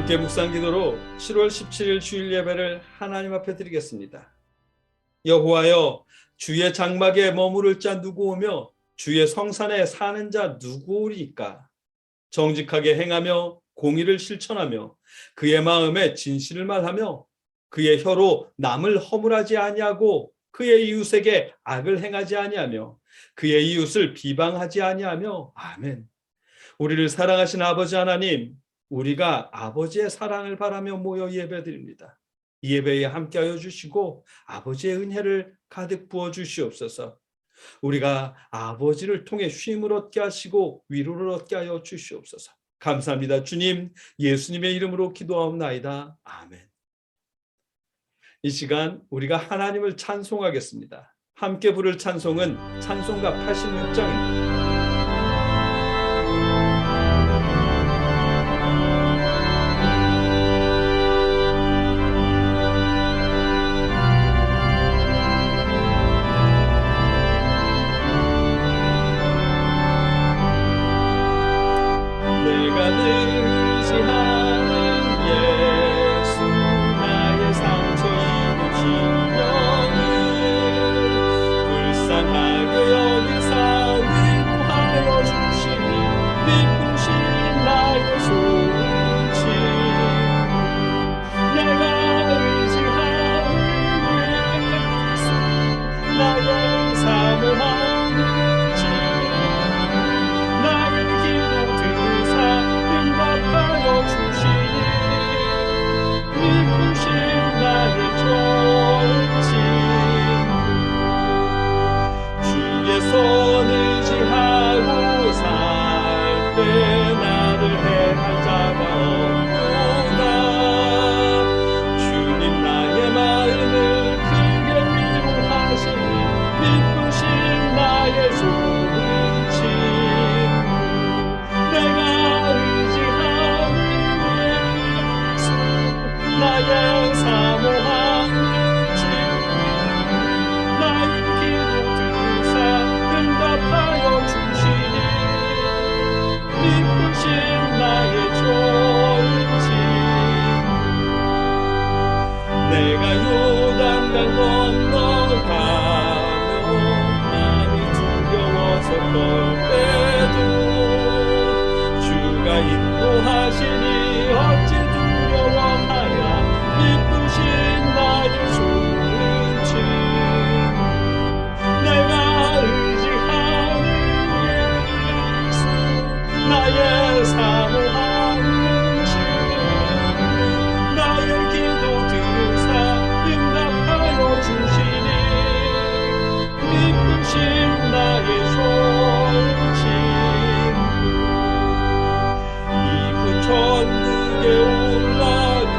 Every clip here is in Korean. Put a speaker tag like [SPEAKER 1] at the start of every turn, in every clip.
[SPEAKER 1] 함께 묵상 기도로 7월 17일 주일 예배를 하나님 앞에 드리겠습니다. 여호와여, 주의 장막에 머무를 자 누구 오며 주의 성산에 사는 자 누구 오리까? 정직하게 행하며 공의를 실천하며 그의 마음에 진실을 말하며 그의 혀로 남을 허물하지 아니하고 그의 이웃에게 악을 행하지 아니하며 그의 이웃을 비방하지 아니하며. 아멘. 우리를 사랑하신 아버지 하나님, 우리가 아버지의 사랑을 바라며 모여 예배드립니다. 이 예배에 함께하여 주시고 아버지의 은혜를 가득 부어 주시옵소서. 우리가 아버지를 통해 쉼을 얻게 하시고 위로를 얻게 하여 주시옵소서. 감사합니다. 주님, 예수님의 이름으로 기도하옵나이다. 아멘. 이 시간 우리가 하나님을 찬송하겠습니다. 함께 부를 찬송은 찬송가 86장입니다. 인도하시니 어찌 두려워하랴. 이쁘신 나의 좋은 주, 내가 의지하는 예수, 나의 사모하는 주, 나의 기도 들으사 응답하여 주시니 이쁘신 나의 좋은 주. 천국에 올라가서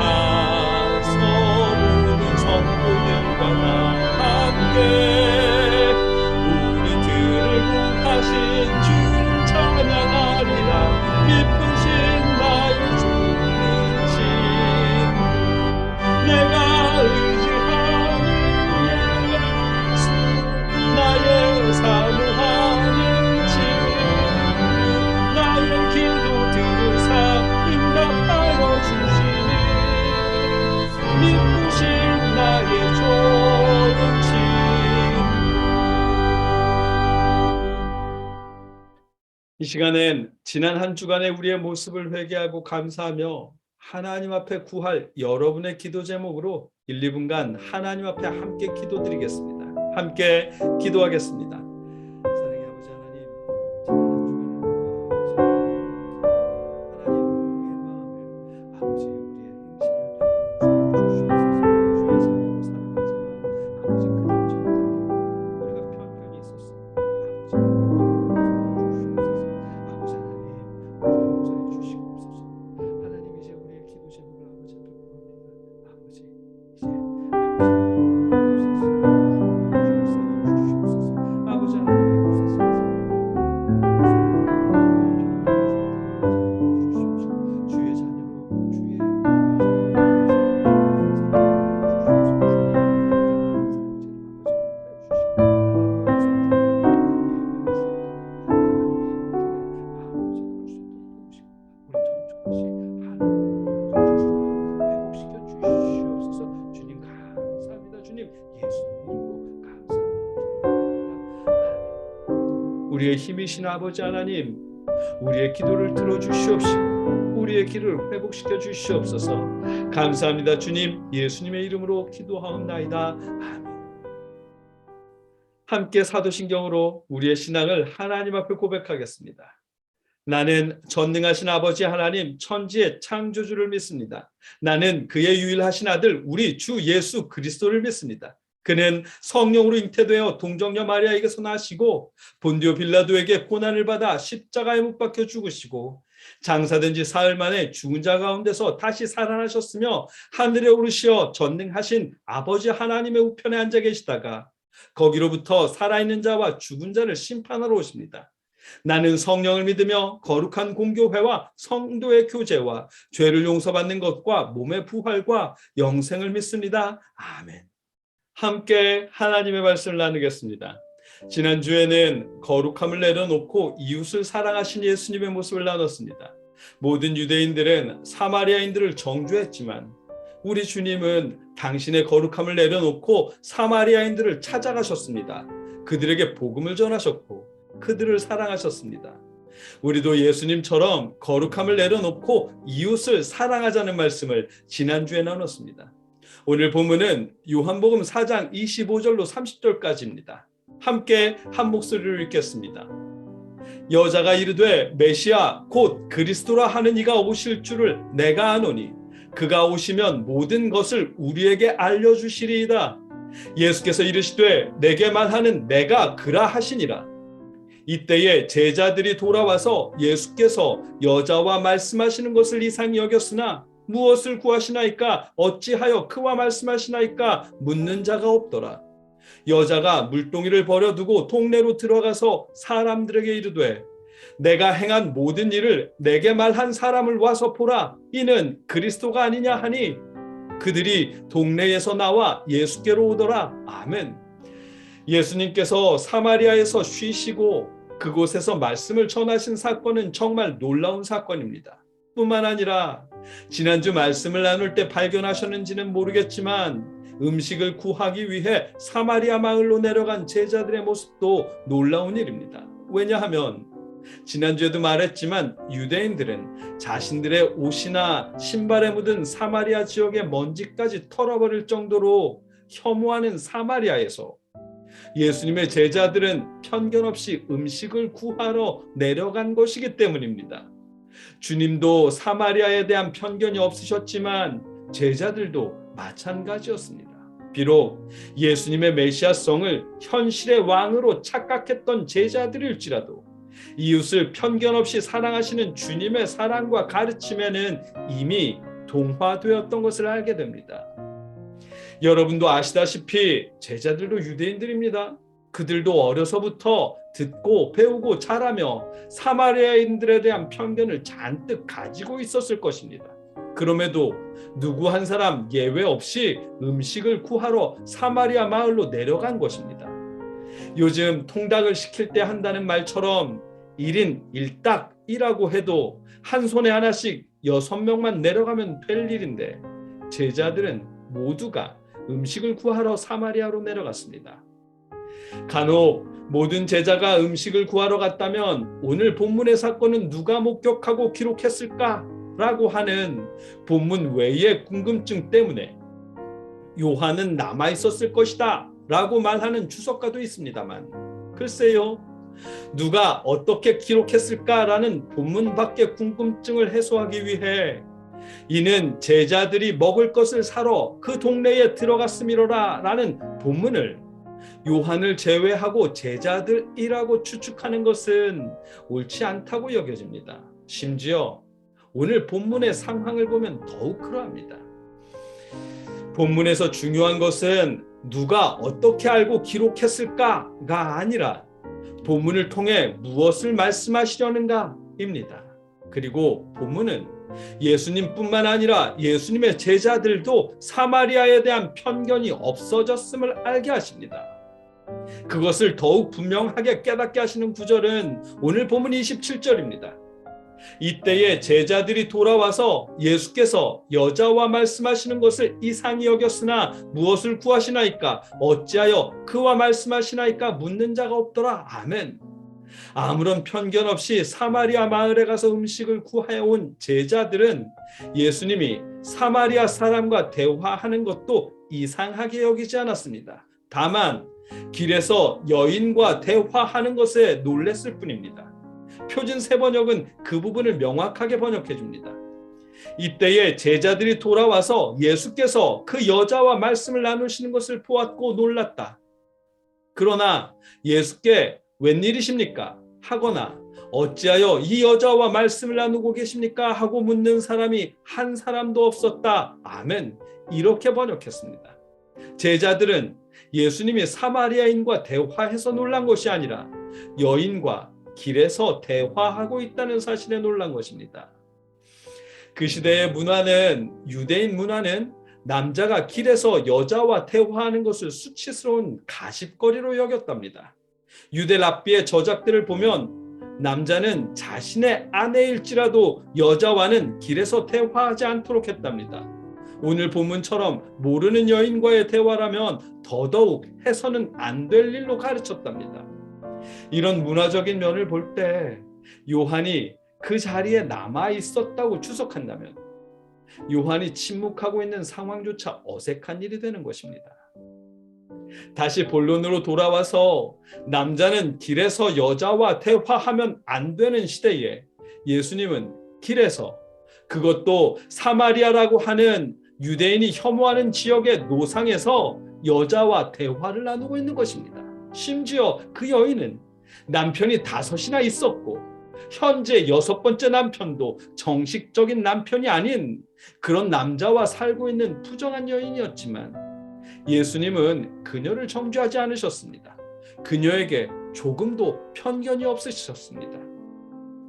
[SPEAKER 1] 모든 성도들과 나 함께 우리 들을 구하신 주를 찬양하리라. 기쁘신 나의 좋은 친구, 내가 의지하는 예수, 나의 사모하는 친구, 나의 기도 들으사 응답하여 주시니 미쁘신 나의 좋은 친구. 이 시간엔 지난 한 주간의 우리의 모습을 회개하고 감사하며 하나님 앞에 구할 여러분의 기도 제목으로 1, 2분간 하나님 앞에 함께 기도드리겠습니다. 함께 기도하겠습니다. 주님 예수님의 이름으로 감사합니다. 우리의 힘이신 아버지 하나님, 우리의 기도를 들어주시옵시고 우리의 길을 회복시켜 주시옵소서. 감사합니다. 주님 예수님의 이름으로 기도하옵나이다. 아멘. 함께 사도신경으로 우리의 신앙을 하나님 앞에 고백하겠습니다. 나는 전능하신 아버지 하나님 천지의 창조주를 믿습니다. 나는 그의 유일하신 아들 우리 주 예수 그리스도를 믿습니다. 그는 성령으로 잉태되어 동정녀 마리아에게서 나시고 본디오 빌라도에게 고난을 받아 십자가에 못 박혀 죽으시고 장사된 지 사흘 만에 죽은 자 가운데서 다시 살아나셨으며 하늘에 오르시어 전능하신 아버지 하나님의 우편에 앉아 계시다가 거기로부터 살아있는 자와 죽은 자를 심판하러 오십니다. 나는 성령을 믿으며 거룩한 공교회와 성도의 교제와 죄를 용서받는 것과 몸의 부활과 영생을 믿습니다. 아멘. 함께 하나님의 말씀을 나누겠습니다. 지난주에는 거룩함을 내려놓고 이웃을 사랑하신 예수님의 모습을 나눴습니다. 모든 유대인들은 사마리아인들을 정죄했지만 우리 주님은 당신의 거룩함을 내려놓고 사마리아인들을 찾아가셨습니다. 그들에게 복음을 전하셨고 그들을 사랑하셨습니다. 우리도 예수님처럼 거룩함을 내려놓고 이웃을 사랑하자는 말씀을 지난주에 나눴습니다. 오늘 본문은 요한복음 4장 25절로 30절까지입니다. 함께 한 목소리로 읽겠습니다. 여자가 이르되 메시아 곧 그리스도라 하는 이가 오실 줄을 내가 아노니 그가 오시면 모든 것을 우리에게 알려주시리이다. 예수께서 이르시되 내게 말하는 내가 그라 하시니라. 이때에 제자들이 돌아와서 예수께서 여자와 말씀하시는 것을 이상히 여겼으나 무엇을 구하시나이까 어찌하여 그와 말씀하시나이까 묻는 자가 없더라. 여자가 물동이를 버려두고 동네로 들어가서 사람들에게 이르되 내가 행한 모든 일을 내게 말한 사람을 와서 보라. 이는 그리스도가 아니냐 하니 그들이 동네에서 나와 예수께로 오더라. 아멘. 예수님께서 사마리아에서 쉬시고 그곳에서 말씀을 전하신 사건은 정말 놀라운 사건입니다. 뿐만 아니라 지난주 말씀을 나눌 때 발견하셨는지는 모르겠지만 음식을 구하기 위해 사마리아 마을로 내려간 제자들의 모습도 놀라운 일입니다. 왜냐하면 지난주에도 말했지만 유대인들은 자신들의 옷이나 신발에 묻은 사마리아 지역의 먼지까지 털어버릴 정도로 혐오하는 사마리아에서 예수님의 제자들은 편견 없이 음식을 구하러 내려간 것이기 때문입니다. 주님도 사마리아에 대한 편견이 없으셨지만 제자들도 마찬가지였습니다. 비록 예수님의 메시아성을 현실의 왕으로 착각했던 제자들일지라도 이웃을 편견 없이 사랑하시는 주님의 사랑과 가르침에는 이미 동화되었던 것을 알게 됩니다. 여러분도 아시다시피 제자들도 유대인들입니다. 그들도 어려서부터 듣고 배우고 자라며 사마리아인들에 대한 편견을 잔뜩 가지고 있었을 것입니다. 그럼에도 누구 한 사람 예외 없이 음식을 구하러 사마리아 마을로 내려간 것입니다. 요즘 통닭을 시킬 때 한다는 말처럼 1인 1닭이라고 해도 한 손에 하나씩 6명만 내려가면 될 일인데 제자들은 모두가 음식을 구하러 사마리아로 내려갔습니다. 간혹 모든 제자가 음식을 구하러 갔다면 오늘 본문의 사건은 누가 목격하고 기록했을까라고 하는 본문 외의 궁금증 때문에 요한은 남아있었을 것이다 라고 말하는 주석가도 있습니다만 글쎄요, 누가 어떻게 기록했을까라는 본문 밖의 궁금증을 해소하기 위해 이는 제자들이 먹을 것을 사러 그 동네에 들어갔음이로라 라는 본문을 요한을 제외하고 제자들이라고 추측하는 것은 옳지 않다고 여겨집니다. 심지어 오늘 본문의 상황을 보면 더욱 그러합니다. 본문에서 중요한 것은 누가 어떻게 알고 기록했을까가 아니라 본문을 통해 무엇을 말씀하시려는가입니다. 그리고 본문은 예수님뿐만 아니라 예수님의 제자들도 사마리아에 대한 편견이 없어졌음을 알게 하십니다. 그것을 더욱 분명하게 깨닫게 하시는 구절은 오늘 본문 27절입니다. 이때에 제자들이 돌아와서 예수께서 여자와 말씀하시는 것을 이상히 여겼으나 무엇을 구하시나이까? 어찌하여 그와 말씀하시나이까? 묻는 자가 없더라. 아멘. 아무런 편견 없이 사마리아 마을에 가서 음식을 구하여 온 제자들은 예수님이 사마리아 사람과 대화하는 것도 이상하게 여기지 않았습니다. 다만 길에서 여인과 대화하는 것에 놀랐을 뿐입니다. 표준 세번역은 그 부분을 명확하게 번역해 줍니다. 이때에 제자들이 돌아와서 예수께서 그 여자와 말씀을 나누시는 것을 보았고 놀랐다. 그러나 예수께 웬일이십니까? 하거나 어찌하여 이 여자와 말씀을 나누고 계십니까? 하고 묻는 사람이 한 사람도 없었다. 아멘. 이렇게 번역했습니다. 제자들은 예수님이 사마리아인과 대화해서 놀란 것이 아니라 여인과 길에서 대화하고 있다는 사실에 놀란 것입니다. 그 시대의 문화는, 유대인 문화는 남자가 길에서 여자와 대화하는 것을 수치스러운 가십거리로 여겼답니다. 유대 랍비의 저작들을 보면 남자는 자신의 아내일지라도 여자와는 길에서 대화하지 않도록 했답니다. 오늘 본문처럼 모르는 여인과의 대화라면 더더욱 해서는 안 될 일로 가르쳤답니다. 이런 문화적인 면을 볼 때 요한이 그 자리에 남아 있었다고 추석한다면 요한이 침묵하고 있는 상황조차 어색한 일이 되는 것입니다. 다시 본론으로 돌아와서 남자는 길에서 여자와 대화하면 안 되는 시대에 예수님은 길에서, 그것도 사마리아라고 하는 유대인이 혐오하는 지역의 노상에서 여자와 대화를 나누고 있는 것입니다. 심지어 그 여인은 남편이 5이나 있었고 현재 6번째 남편도 정식적인 남편이 아닌 그런 남자와 살고 있는 부정한 여인이었지만 예수님은 그녀를 정죄하지 않으셨습니다. 그녀에게 조금도 편견이 없으셨습니다.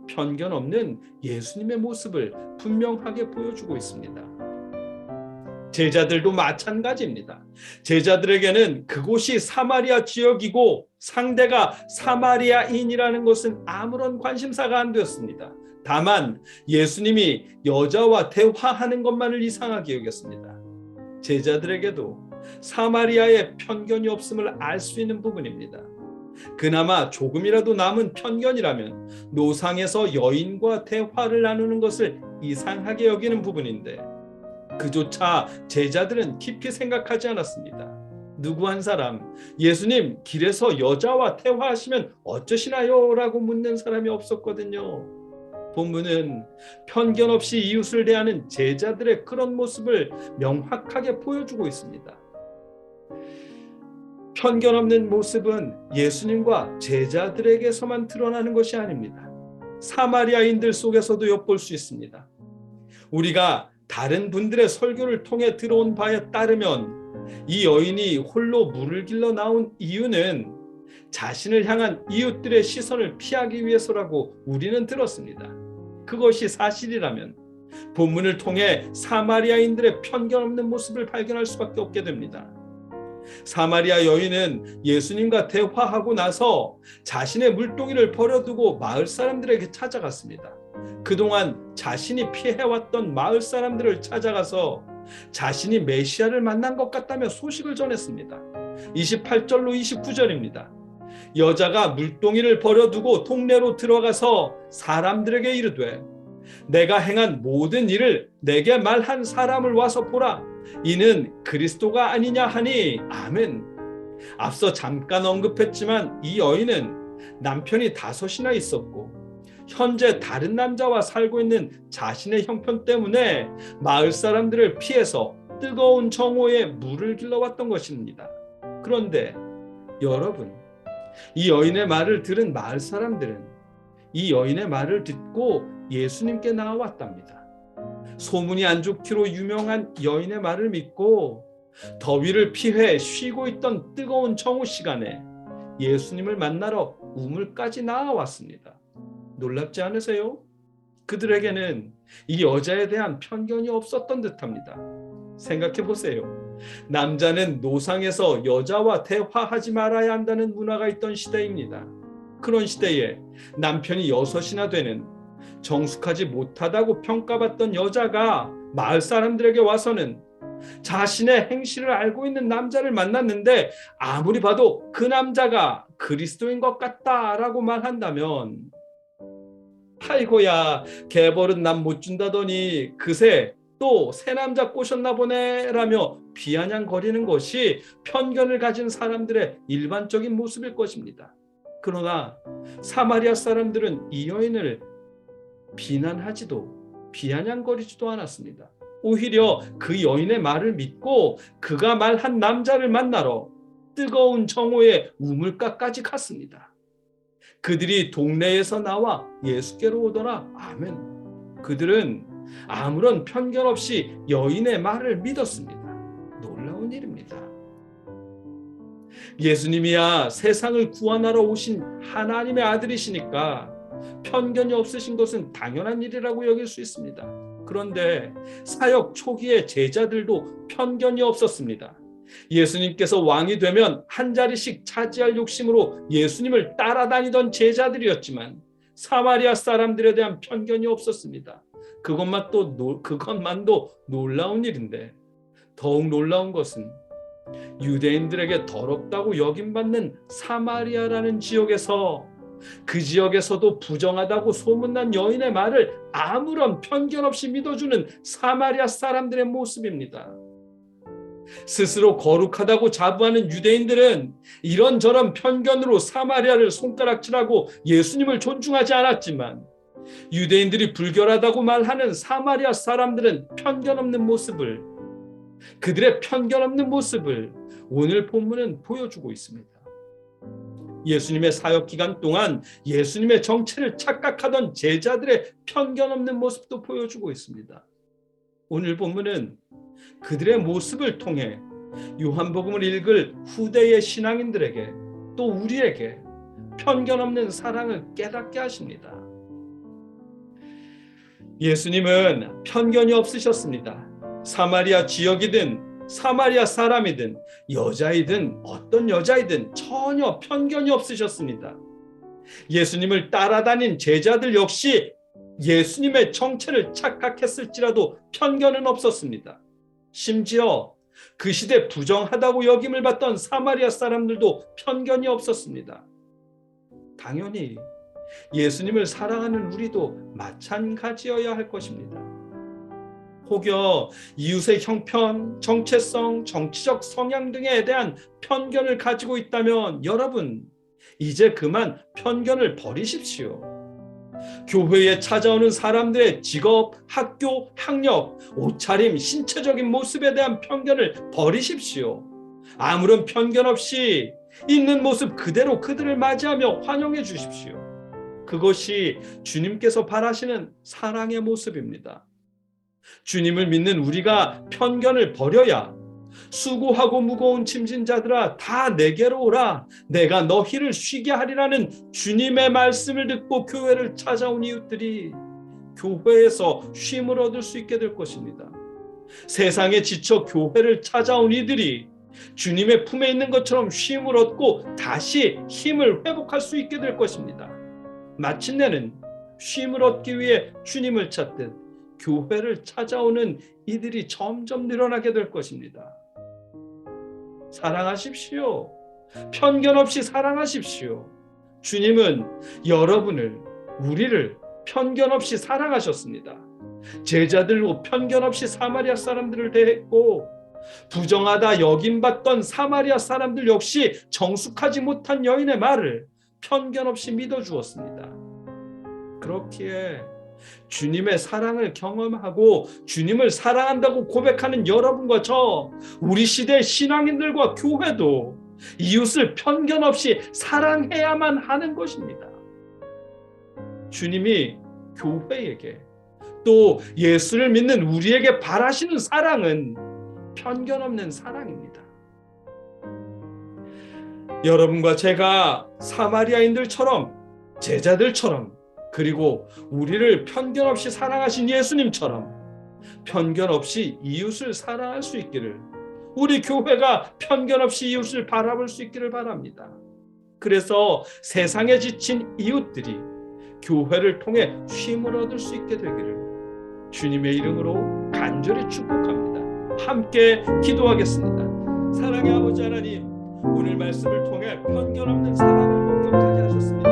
[SPEAKER 1] 편견 없는 예수님의 모습을 분명하게 보여주고 있습니다. 제자들도 마찬가지입니다. 제자들에게는 그곳이 사마리아 지역이고 상대가 사마리아인이라는 것은 아무런 관심사가 안 되었습니다. 다만 예수님이 여자와 대화하는 것만을 이상하게 여겼습니다. 제자들에게도 사마리아의 편견이 없음을 알 수 있는 부분입니다. 그나마 조금이라도 남은 편견이라면 노상에서 여인과 대화를 나누는 것을 이상하게 여기는 부분인데 그조차 제자들은 깊이 생각하지 않았습니다. 누구 한 사람 예수님 길에서 여자와 대화하시면 어쩌시나요? 라고 묻는 사람이 없었거든요. 본문은 편견 없이 이웃을 대하는 제자들의 그런 모습을 명확하게 보여주고 있습니다. 편견 없는 모습은 예수님과 제자들에게서만 드러나는 것이 아닙니다. 사마리아인들 속에서도 엿볼 수 있습니다. 우리가 다른 분들의 설교를 통해 들어온 바에 따르면 이 여인이 홀로 물을 길러 나온 이유는 자신을 향한 이웃들의 시선을 피하기 위해서라고 우리는 들었습니다. 그것이 사실이라면 본문을 통해 사마리아인들의 편견 없는 모습을 발견할 수밖에 없게 됩니다. 사마리아 여인은 예수님과 대화하고 나서 자신의 물동이를 버려두고 마을 사람들에게 찾아갔습니다. 그동안 자신이 피해왔던 마을 사람들을 찾아가서 자신이 메시아를 만난 것 같다며 소식을 전했습니다. 28절로 29절입니다. 여자가 물동이를 버려두고 동네로 들어가서 사람들에게 이르되 내가 행한 모든 일을 내게 말한 사람을 와서 보라. 이는 그리스도가 아니냐 하니 아멘. 앞서 잠깐 언급했지만 이 여인은 남편이 5이나 있었고 현재 다른 남자와 살고 있는 자신의 형편 때문에 마을 사람들을 피해서 뜨거운 정오에 물을 길러왔던 것입니다. 그런데 여러분, 이 여인의 말을 들은 마을 사람들은 이 여인의 말을 듣고 예수님께 나아왔답니다. 소문이 안 좋기로 유명한 여인의 말을 믿고 더위를 피해 쉬고 있던 뜨거운 정오 시간에 예수님을 만나러 우물까지 나아왔습니다. 놀랍지 않으세요? 그들에게는 이 여자에 대한 편견이 없었던 듯합니다. 생각해 보세요. 남자는 노상에서 여자와 대화하지 말아야 한다는 문화가 있던 시대입니다. 그런 시대에 남편이 6이나 되는 정숙하지 못하다고 평가받던 여자가 마을 사람들에게 와서는 자신의 행실을 알고 있는 남자를 만났는데 아무리 봐도 그 남자가 그리스도인 것 같다라고 말한다면, 아이고야, 개벌은 남 못 준다더니 그새 또 새 남자 꼬셨나 보네라며 비아냥거리는 것이 편견을 가진 사람들의 일반적인 모습일 것입니다. 그러나 사마리아 사람들은 이 여인을 비난하지도 비아냥거리지도 않았습니다. 오히려 그 여인의 말을 믿고 그가 말한 남자를 만나러 뜨거운 정오의 우물가까지 갔습니다. 그들이 동네에서 나와 예수께로 오더라. 아멘. 그들은 아무런 편견 없이 여인의 말을 믿었습니다. 놀라운 일입니다. 예수님이야 세상을 구원하러 오신 하나님의 아들이시니까 편견이 없으신 것은 당연한 일이라고 여길 수 있습니다. 그런데 사역 초기의 제자들도 편견이 없었습니다. 예수님께서 왕이 되면 한 자리씩 차지할 욕심으로 예수님을 따라다니던 제자들이었지만 사마리아 사람들에 대한 편견이 없었습니다. 그것만도 놀라운 일인데, 더욱 놀라운 것은 유대인들에게 더럽다고 여김받는 사마리아라는 지역에서, 그 지역에서도 부정하다고 소문난 여인의 말을 아무런 편견 없이 믿어주는 사마리아 사람들의 모습입니다. 스스로 거룩하다고 자부하는 유대인들은 이런저런 편견으로 사마리아를 손가락질하고 예수님을 존중하지 않았지만, 유대인들이 불결하다고 말하는 사마리아 사람들은 그들의 편견 없는 모습을 오늘 본문은 보여주고 있습니다. 예수님의 사역 기간 동안 예수님의 정체를 착각하던 제자들의 편견 없는 모습도 보여주고 있습니다. 오늘 본문은 그들의 모습을 통해 요한복음을 읽을 후대의 신앙인들에게, 또 우리에게 편견 없는 사랑을 깨닫게 하십니다. 예수님은 편견이 없으셨습니다. 사마리아 지역이든 사마리아 사람이든 여자이든 어떤 여자이든 전혀 편견이 없으셨습니다. 예수님을 따라다닌 제자들 역시 예수님의 정체를 착각했을지라도 편견은 없었습니다. 심지어 그 시대 부정하다고 여김을 받던 사마리아 사람들도 편견이 없었습니다. 당연히 예수님을 사랑하는 우리도 마찬가지여야 할 것입니다. 혹여 이웃의 형편, 정체성, 정치적 성향 등에 대한 편견을 가지고 있다면 여러분, 이제 그만 편견을 버리십시오. 교회에 찾아오는 사람들의 직업, 학교, 학력, 옷차림, 신체적인 모습에 대한 편견을 버리십시오. 아무런 편견 없이 있는 모습 그대로 그들을 맞이하며 환영해 주십시오. 그것이 주님께서 바라시는 사랑의 모습입니다. 주님을 믿는 우리가 편견을 버려야 수고하고 무거운 짐진 자들아 다 내게로 오라, 내가 너희를 쉬게 하리라는 주님의 말씀을 듣고 교회를 찾아온 이웃들이 교회에서 쉼을 얻을 수 있게 될 것입니다. 세상에 지쳐 교회를 찾아온 이들이 주님의 품에 있는 것처럼 쉼을 얻고 다시 힘을 회복할 수 있게 될 것입니다. 마침내는 쉼을 얻기 위해 주님을 찾듯 교회를 찾아오는 이들이 점점 늘어나게 될 것입니다. 사랑하십시오. 편견 없이 사랑하십시오. 주님은 우리를 편견 없이 사랑하셨습니다. 제자들로 편견 없이 사마리아 사람들을 대했고, 부정하다 여김받던 사마리아 사람들 역시 정숙하지 못한 여인의 말을 편견 없이 믿어주었습니다. 그렇기에 주님의 사랑을 경험하고 주님을 사랑한다고 고백하는 여러분과 저, 우리 시대 신앙인들과 교회도 이웃을 편견 없이 사랑해야만 하는 것입니다. 주님이 교회에게, 또 예수를 믿는 우리에게 바라시는 사랑은 편견 없는 사랑입니다. 여러분과 제가 사마리아인들처럼, 제자들처럼, 그리고 우리를 편견 없이 사랑하신 예수님처럼 편견 없이 이웃을 사랑할 수 있기를, 우리 교회가 편견 없이 이웃을 바라볼 수 있기를 바랍니다. 그래서 세상에 지친 이웃들이 교회를 통해 쉼을 얻을 수 있게 되기를 주님의 이름으로 간절히 축복합니다. 함께 기도하겠습니다. 사랑의 아버지 하나님, 오늘 말씀을 통해 편견 없는 사랑을 목격하게 하셨습니다.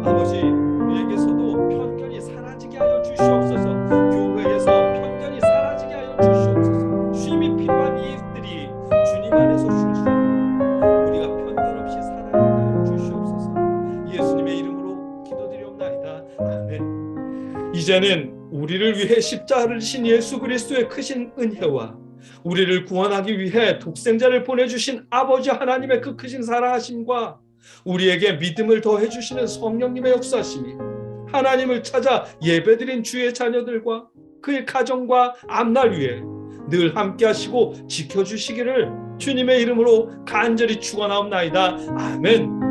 [SPEAKER 1] 아버지, 우리에게서도 편견이 사라지게 하여 주시옵소서. 교회에서 편견이 사라지게 하여 주시옵소서. 쉼이 필요한 이들이 주님 안에서 쉴 수 있도록 우리가 편견 없이 살아가게 하여 주시옵소서. 예수님의 이름으로 기도드리옵나이다. 아멘. 이제는 우리를 위해 십자가를 지신 예수 그리스도의 크신 은혜와 우리를 구원하기 위해 독생자를 보내주신 아버지 하나님의 그 크신 사랑하심과 우리에게 믿음을 더해 주시는 성령님의 역사심이 하나님을 찾아 예배드린 주의 자녀들과 그의 가정과 앞날 위에 늘 함께 하시고 지켜주시기를 주님의 이름으로 간절히 축원하옵나이다. 아멘.